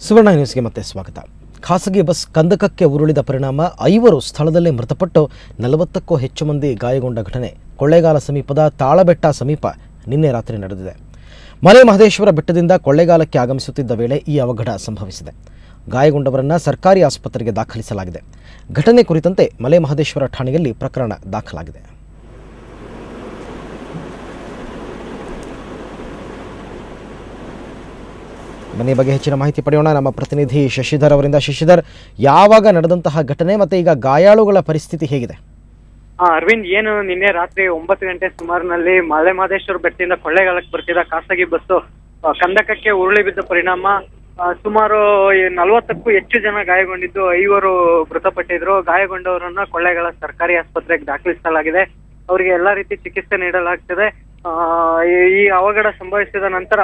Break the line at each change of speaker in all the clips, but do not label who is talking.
ಸುವರ್ಣ ನ್ಯೂಸ್ಗೆ ಮತ್ತೆ ಸ್ವಾಗತ. ಖಾಸಗಿ ಬಸ್ ಕಂದಕಕ್ಕೆ ಉರುಳಿದ ಪರಿಣಾಮ 5 ಸ್ಥಳದಲ್ಲೇ ಮೃತಪಟ್ಟು 40ಕ್ಕೂ ಹೆಚ್ಚು ಮಂದಿ ಗಾಯಗೊಂಡ ಘಟನೆ ಕೊಳ್ಳೇಗಾಲ ಸಮೀಪದ ತಾಳಬೆಟ್ಟ ಸಮೀಪ ನಿನ್ನೆ ರಾತ್ರಿ ನಡೆದಿದೆ. ಮಲೆ ಮಹದೇಶ್ವರ ಬೆಟ್ಟದಿಂದ ಕೊಳ್ಳೇಗಾಲಕ್ಕೆ ಆಗಮಿಸುತ್ತಿದ್ದ ವೇಳೆ ಈ ಅವಘಡ ಸಂಭವಿಸಿದೆ. ಗಾಯಗೊಂಡವರನ್ನು ಸರ್ಕಾರಿ ಆಸ್ಪತ್ರೆಗೆ ದಾಖಲಿಸಲಾಗಿದೆ. ಘಟನೆ ಕುರಿತಂತೆ ಮಲೆ ಮಹದೇಶ್ವರ ಠಾಣೆಯಲ್ಲಿ ಪ್ರಕರಣ ದಾಖಲಾಗಿದೆ. ಬನ್ನಿ ಬಗ್ಗೆ ಹೆಚ್ಚಿನ ಮಾಹಿತಿ ಪಡೆಯೋಣ. ನಮ್ಮ ಪ್ರತಿನಿಧಿ ಶಶಿಧರ್ ಅವರಿಂದ. ಶಶಿಧರ್, ಯಾವಾಗ ನಡೆದಂತಹ ಘಟನೆ ಮತ್ತೆ ಈಗ ಗಾಯಾಳುಗಳ ಪರಿಸ್ಥಿತಿ ಹೇಗಿದೆ?
ಅರವಿಂದ್, ಏನು ನಿನ್ನೆ ರಾತ್ರಿ 9 ಗಂಟೆ ಸುಮಾರಿನಲ್ಲಿ ಮಲೆ ಮಹದೇಶ್ವರ ಬೆಟ್ಟದಿಂದ ಕೊಳ್ಳೇಗಾಲಕ್ಕೆ ಬರ್ತಿದ್ದ ಖಾಸಗಿ ಬಸ್ಸು ಕಂದಕಕ್ಕೆ ಉರುಳಿ ಬಿದ್ದ ಪರಿಣಾಮ ಸುಮಾರು 40ಕ್ಕೂ ಹೆಚ್ಚು ಜನ ಗಾಯಗೊಂಡಿದ್ದು 5 ಮೃತಪಟ್ಟಿದ್ರು. ಗಾಯಗೊಂಡವರನ್ನ ಕೊಳ್ಳೇಗಾಲ ಸರ್ಕಾರಿ ಆಸ್ಪತ್ರೆಗೆ ದಾಖಲಿಸಲಾಗಿದೆ. ಅವರಿಗೆ ಎಲ್ಲಾ ರೀತಿ ಚಿಕಿತ್ಸೆ ನೀಡಲಾಗ್ತದೆ. ಈ ಅವಘಡ ಸಂಭವಿಸಿದ ನಂತರ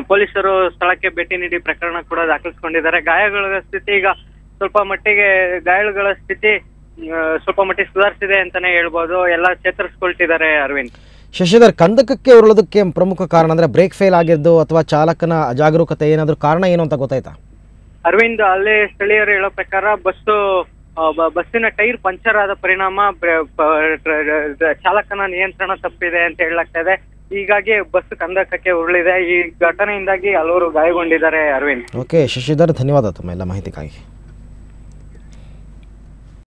ಪೊಲೀಸರು ಸ್ಥಳಕ್ಕೆ ಭೇಟಿ ನೀಡಿ ಪ್ರಕರಣ ಕೂಡ ದಾಖಲಿಸಿಕೊಂಡಿದ್ದಾರೆ. ಗಾಯಗಳ ಸ್ಥಿತಿ ಈಗ ಸ್ವಲ್ಪ ಮಟ್ಟಿಗೆ ಸುಧಾರಿಸಿದೆ ಅಂತಾನೆ ಹೇಳ್ಬೋದು. ಎಲ್ಲ ಚೇತರಿಸ್ಕೊಳ್ತಿದ್ದಾರೆ. ಅರವಿಂದ್,
ಶಶಿಧರ್, ಕಂದಕಕ್ಕೆ ಉರುಳೋದಕ್ಕೆ ಪ್ರಮುಖ ಕಾರಣ ಅಂದ್ರೆ ಬ್ರೇಕ್ ಫೇಲ್ ಆಗಿದ್ದು ಅಥವಾ ಚಾಲಕನ ಅಜಾಗರೂಕತೆ, ಏನಾದರೂ ಕಾರಣ ಏನು ಅಂತ ಗೊತ್ತಾಯ್ತಾ?
ಅರವಿಂದ್, ಅಲ್ಲಿ ಸ್ಥಳೀಯರು ಹೇಳೋ ಪ್ರಕಾರ ಬಸ್ಸಿನ ಟೈರ್ ಪಂಚರ್ ಆದ ಪರಿಣಾಮ ಚಾಲಕನ ನಿಯಂತ್ರಣ ತಪ್ಪಿದೆ ಅಂತ ಹೇಳಲಾಗ್ತಾ ಇದೆ. ಹೀಗಾಗಿ ಬಸ್ ಕಂದಕಕ್ಕೆ ಉರುಳಿದೆ. ಈ ಘಟನೆಯಿಂದಾಗಿ ಹಲವರು ಗಾಯಗೊಂಡಿದ್ದಾರೆ. ಅರವಿಂದ್,
ಓಕೆ ಶಶಿಧರ್, ಧನ್ಯವಾದ ತಮ್ಮ ಎಲ್ಲ ಮಾಹಿತಿಗಾಗಿ.